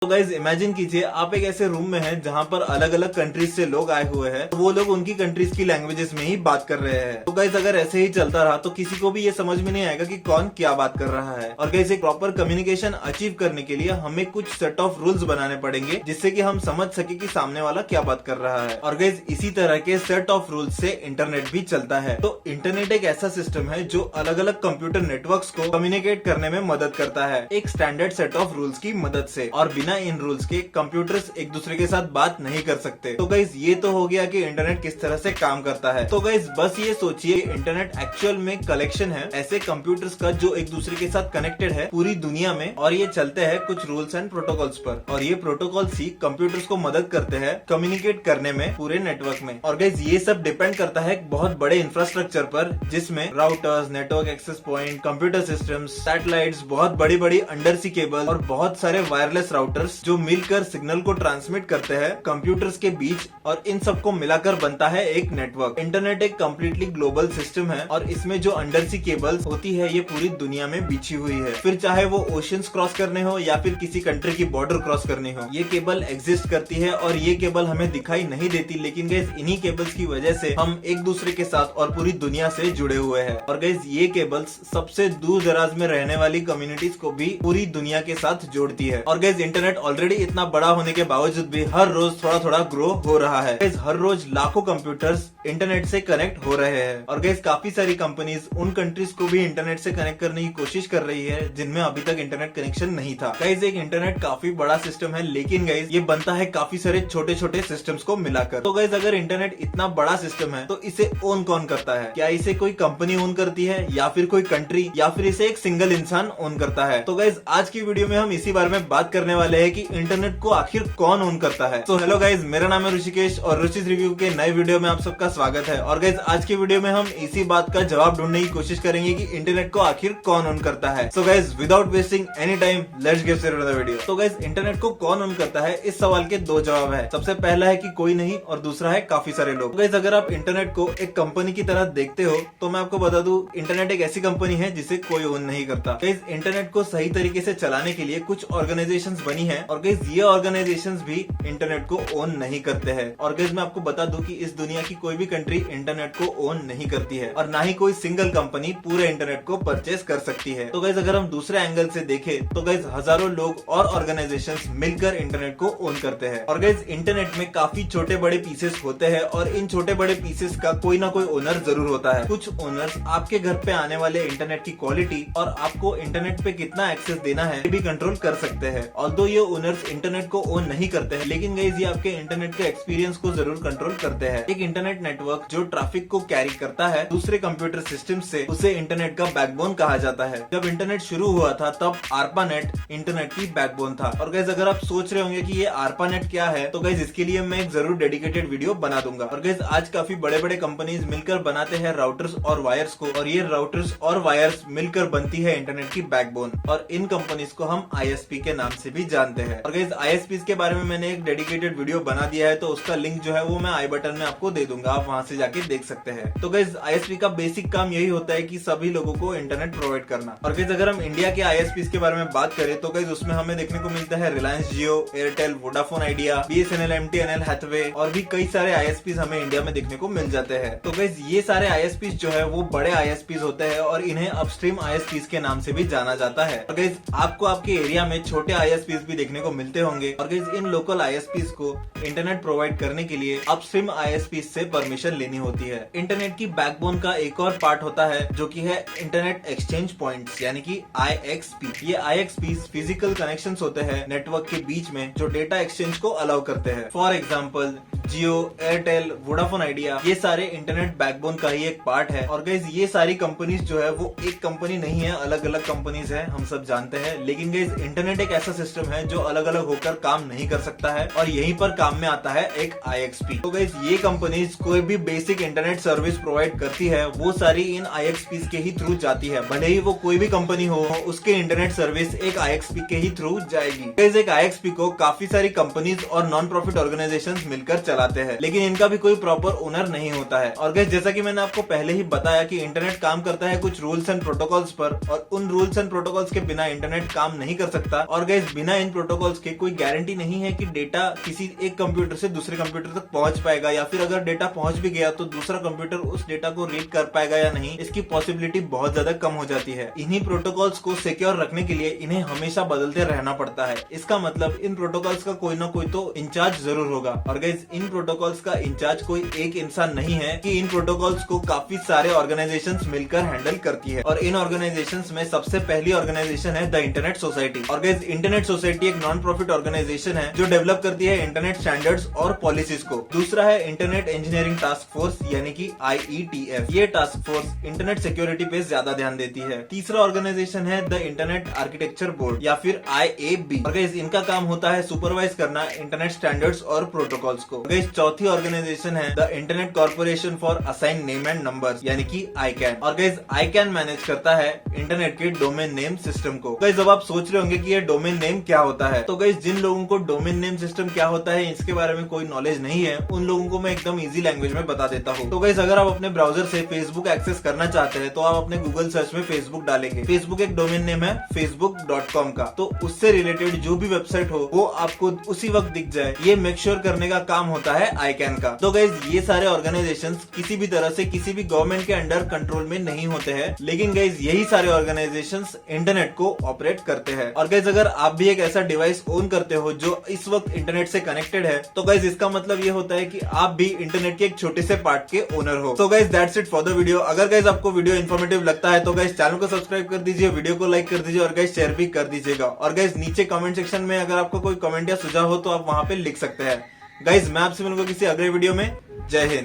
तो guys imagine कीजिए आप एक ऐसे रूम में हैं जहां पर अलग अलग कंट्रीज से लोग आए हुए हैं, तो वो लोग उनकी कंट्रीज की लैंग्वेजेस में ही बात कर रहे हैं। तो गाइज अगर ऐसे ही चलता रहा तो किसी को भी ये समझ में नहीं आएगा कि कौन क्या बात कर रहा है। और गाइज एक प्रॉपर कम्युनिकेशन अचीव करने के लिए हमें कुछ सेट ऑफ रूल्स बनाने पड़ेंगे जिससे कि हम समझ सके कि सामने वाला क्या बात कर रहा है। और गाइज इसी तरह के सेट ऑफ रूल्स से इंटरनेट भी चलता है। तो इंटरनेट एक ऐसा सिस्टम है जो अलग अलग कंप्यूटर नेटवर्क्स को कम्युनिकेट करने में मदद करता है एक स्टैंडर्ड सेट ऑफ रूल्स की मदद से, और बिना इन रूल्स के कंप्यूटर्स एक दूसरे के साथ बात नहीं कर सकते। तो गाइज ये तो हो गया कि इंटरनेट किस तरह से काम करता है। तो गाइज बस ये सोचिए इंटरनेट एक्चुअल में कलेक्शन है ऐसे कंप्यूटर्स का जो एक दूसरे के साथ कनेक्टेड है पूरी दुनिया में, और ये चलते हैं कुछ रूल्स एंड प्रोटोकॉल्स पर, और ये प्रोटोकॉल्स ही कंप्यूटर्स को मदद करते हैं कम्युनिकेट करने में पूरे नेटवर्क में। और गाइज ये सब डिपेंड करता है एक बहुत बड़े इंफ्रास्ट्रक्चर पर जिसमें routers, network access point, computer systems, satellites, बहुत बड़ी बड़ी अंडर सी केबल और बहुत सारे वायरलेस राउटर्स जो मिलकर सिग्नल को ट्रांसमिट करते हैं कंप्यूटर्स के बीच, और इन सबको मिलाकर बनता है एक नेटवर्क। इंटरनेट एक कम्प्लीटली ग्लोबल सिस्टम है और इसमें जो अंडर सी केबल्स होती है ये पूरी दुनिया में बिछी हुई है, फिर चाहे वो ओशियंस क्रॉस करने हो या फिर किसी कंट्री की बॉर्डर क्रॉस करनी हो, ये केबल एग्जिस्ट करती है। और ये केबल हमें दिखाई नहीं देती, लेकिन गाइस इन्हीं केबल्स की वजह से हम एक दूसरे के साथ और पूरी दुनिया से जुड़े हुए हैं। और गाइस ये केबल्स सबसे दूर दराज में रहने वाली कम्युनिटीज को भी पूरी दुनिया के साथ जोड़ती है। और गाइस इंटरनेट ऑलरेडी इतना बड़ा होने के बावजूद भी हर रोज थोड़ा थोड़ा ग्रो हो रहा है। गाइस हर रोज लाखों कंप्यूटर्स इंटरनेट से कनेक्ट हो रहे हैं, और गाइस काफी सारी कंपनीज उन कंट्रीज को भी इंटरनेट से कनेक्ट करने की कोशिश कर रही है जिनमें अभी तक इंटरनेट कनेक्शन नहीं था। गाइस एक इंटरनेट काफी बड़ा सिस्टम है, लेकिन गाइस ये बनता है काफी सारे छोटे छोटे सिस्टम्स को मिलाकर। तो गाइस अगर इंटरनेट इतना बड़ा सिस्टम है तो इसे ओन कौन करता है? क्या इसे कोई कंपनी ओन करती है, या फिर कोई कंट्री, या फिर इसे एक सिंगल इंसान ओन करता है? तो गाइस आज की वीडियो में हम इसी बारे में बात करने वाले हैं कि इंटरनेट को आखिर कौन ओन करता है। तो हेलो गाइस, मेरा नाम है ऋषिकेश और ऋषिस रिव्यू के नए वीडियो में आप सबका स्वागत है। और गाइस आज की वीडियो में हम इसी बात का जवाब ढूंढने की कोशिश करेंगे कि इंटरनेट को आखिर कौन ओन करता है। So guys without wasting any time let's get started the video. तो गाइस इंटरनेट को कौन ओन करता है, इस सवाल के दो जवाब है। सबसे पहला है कि कोई नहीं, और दूसरा है काफी सारे लोग। गाइस अगर आप इंटरनेट को एक कंपनी की तरह देखते हो तो मैं आपको बता दूं इंटरनेट एक ऐसी कंपनी है जिसे कोई ओन नहीं करता। गाइस इंटरनेट को सही तरीके से चलाने के लिए कुछ ऑर्गेनाइजेशंस बनी है, और गाइस ये ऑर्गेनाइजेशंस भी इंटरनेट को ओन नहीं करते हैं। और गाइस मैं आपको बता दूं कि इस दुनिया की कोई भी कंट्री इंटरनेट को ओन नहीं करती है, और ना ही कोई सिंगल कंपनी पूरे इंटरनेट को परचेस कर सकती है। तो गाइस अगर हम दूसरे एंगल से देखें तो गाइस हजारों लोग और ऑर्गेनाइजेशंस मिलकर इंटरनेट को ओन करते हैं। और गाइस इंटरनेट में काफी छोटे बड़े पीसेस होते हैं, और इन छोटे बड़े पीसेस का कोई ना कोई ओनर जरूर होता है। कुछ ओनर्स आपके घर पे आने वाले इंटरनेट की क्वालिटी और आपको इंटरनेट पे कितना एक्सेस देना है भी कंट्रोल कर सकते हैं। ऑल्दो ये ओनर्स इंटरनेट को ओन नहीं करते हैं, लेकिन गाइस ये आपके इंटरनेट के एक्सपीरियंस को जरूर कंट्रोल करते हैं। एक इंटरनेट नेटवर्क जो ट्रैफिक को कैरी करता है दूसरे कंप्यूटर सिस्टम से, उसे इंटरनेट का बैकबोन कहा जाता है। जब इंटरनेट शुरू हुआ था तब ARPANET इंटरनेट की बैकबोन था। और गाइस अगर आप सोच रहे होंगे कि ये ARPANET क्या है, तो गाइस इसके लिए मैं एक जरूर डेडिकेटेड वीडियो बना दूंगा। और गाइस आज काफी बड़े बड़े कंपनीज मिलकर बनाते हैं राउटर्स और वायर्स को, और ये राउटर्स और वायर्स मिलकर बनती है इंटरनेट की बैकबोन, और इन कंपनीज को हम ISP के नाम से भी जानते हैं। और गाइस ISPs के बारे में मैंने एक डेडिकेटेड वीडियो बना दिया है, तो उसका लिंक जो है वो मैं आई बटन में आपको दे दूंगा, आप वहां से जाके देख सकते हैं। तो गाइस ISP का बेसिक काम यही होता है कि सभी लोगों को इंटरनेट प्रोवाइड करना। और गाइस अगर हम इंडिया के ISPs के बारे में बात करें तो गाइस उसमें हमें देखने को मिलता है Reliance Jio, Airtel, Vodafone Idea, BSNL, MTNL, Hathway, और भी कई सारे ISPs हमें इंडिया में देखने को मिल जाते हैं। तो गाइस ये सारे ISPs जो है वो बड़े ISPs होते हैं, और इन्हें अपस्ट्रीम ISPs के नाम से भी जाना जाता है। और गाइस आपको आपके एरिया में छोटे ISPs भी देखने को मिलते होंगे, और गाइस इन लोकल ISPs को इंटरनेट प्रोवाइड करने के लिए अपस्ट्रीम ISPs से परमिशन लेनी होती है। इंटरनेट की बैकबोन का एक और पार्ट होता है जो कि है इंटरनेट एक्सचेंज पॉइंट्स, यानी कि IXP। ये IXPs फिजिकल कनेक्शंस होते हैं नेटवर्क के बीच में जो डेटा एक्सचेंज को अलाउ करते हैं। For example Jio, Airtel, Vodafone idea, ये सारे इंटरनेट बैकबोन का ही एक पार्ट है। और गाइस ये सारी कंपनीज जो है वो एक कंपनी नहीं है, अलग अलग कंपनीज है, हम सब जानते हैं। लेकिन गाइस इंटरनेट एक ऐसा सिस्टम है जो अलग अलग होकर काम नहीं कर सकता है, और यहीं पर काम में आता है एक IXP। तो गाइस ये कंपनीज कोई भी बेसिक इंटरनेट सर्विस प्रोवाइड करती है वो सारी इन IXPs के ही थ्रू जाती है, भले ही वो कोई भी कंपनी हो, उसके इंटरनेट सर्विस एक IXP के ही थ्रू जाएगी। गाइस एक IXP को काफी सारी कंपनीज और नॉन प्रॉफिट ऑर्गेनाइजेशंस मिलकर चलाते हैं, लेकिन इनका भी कोई प्रॉपर ओनर नहीं होता है। और गाइस जैसा कि मैंने आपको पहले ही बताया कि इंटरनेट काम करता है कुछ रूल्स एंड प्रोटोकॉल्स पर, और उन रूल्स एंड प्रोटोकॉल्स के बिना इंटरनेट काम नहीं कर सकता। और गाइस बिना इन प्रोटोकॉल्स के कोई गारंटी नहीं है कि डेटा किसी एक कंप्यूटर से दूसरे कंप्यूटर तक पहुंच पाएगा, या फिर अगर डेटा पहुंच भी गया तो दूसरा कंप्यूटर उस डेटा को रीड कर पाएगा या नहीं, इसकी पॉसिबिलिटी बहुत ज्यादा कम हो जाती है। इन्हीं प्रोटोकॉल्स को सिक्योर रखने के लिए इन्हें हमेशा बदलते रहना पड़ता है। इसका मतलब इन प्रोटोकॉल्स का कोई ना कोई तो इंचार्ज जरूर होगा। और गाइस इन प्रोटोकॉल्स का इंचार्ज कोई एक इंसान नहीं है कि इन प्रोटोकॉल्स को काफी सारे ऑर्गेनाइजेशंस मिलकर हैंडल करती है। और इन ऑर्गेनाइजेशंस में सबसे पहली ऑर्गेनाइजेशन है द इंटरनेट सोसाइटी। और गाइस इंटरनेट सोसाइटी एक नॉन प्रॉफिट ऑर्गेनाइजेशन है जो डेवलप करती है इंटरनेट स्टैंडर्ड्स और पॉलिसीज को। दूसरा है इंटरनेट इंजीनियरिंग टास्क फोर्स यानी कि IETF। ये टास्क फोर्स इंटरनेट सिक्योरिटी पे ज्यादा ध्यान देती है। तीसरा ऑर्गेनाइजेशन है द इंटरनेट आर्किटेक्चर बोर्ड या फिर IAB। और गाइस इनका काम होता है सुपरवाइज करना इंटरनेट स्टैंडर्ड्स और प्रोटोकॉल्स को। गाइस चौथी ऑर्गेनाइजेशन है the internet corporation for assign name and numbers यानी कि ICANN। और गाइस ICANN मैनेज करता है इंटरनेट के डोमेन नेम सिस्टम को। गाइस अब आप सोच रहे होंगे कि ये डोमेन नेम क्या होता है, तो गाइस जिन लोगों को डोमेन नेम सिस्टम क्या होता है इसके बारे में कोई नॉलेज नहीं है, उन लोगों को मैं एकदम इजी लैंग्वेज में बता देता हूँ। तो गाइस अगर आप अपने ब्राउजर से फेसबुक एक्सेस करना चाहते हैं तो आप अपने गूगल सर्च में फेसबुक डालेंगे। फेसबुक एक डोमेन नेम है facebook.com का, तो उससे रिलेटेड जो भी वेबसाइट हो वो आपको उसी वक्त दिख जाए, ये मेक श्योर करने का काम होता है ICANN का। तो गाइस ये सारे ऑर्गेनाइजेशंस किसी भी तरह से किसी भी गवर्नमेंट के अंडर कंट्रोल में नहीं होते हैं, लेकिन गाइस यही सारे ऑर्गेनाइजेशंस इंटरनेट को ऑपरेट करते हैं। और गाइस अगर आप भी एक ऐसा डिवाइस ओन करते हो जो इस वक्त इंटरनेट से कनेक्टेड है, तो गाइस इसका मतलब ये होता है कि आप भी इंटरनेट के एक छोटे से पार्ट के ओनर हो। तो guys that's it for the video. अगर गाइस आपको वीडियो इन्फॉर्मेटिव लगता है तो गाइस चैनल को सब्सक्राइब कर दीजिए, वीडियो को लाइक कर दीजिए और गाइस शेयर भी कर दीजिएगा। और गाइस नीचे कमेंट सेक्शन में अगर आपको कोई कमेंट या सुझाव हो तो आप वहां पे लिख सकते हैं। गाइस मैं आपसे मिलूंगा किसी अगले वीडियो में। जय हिंद।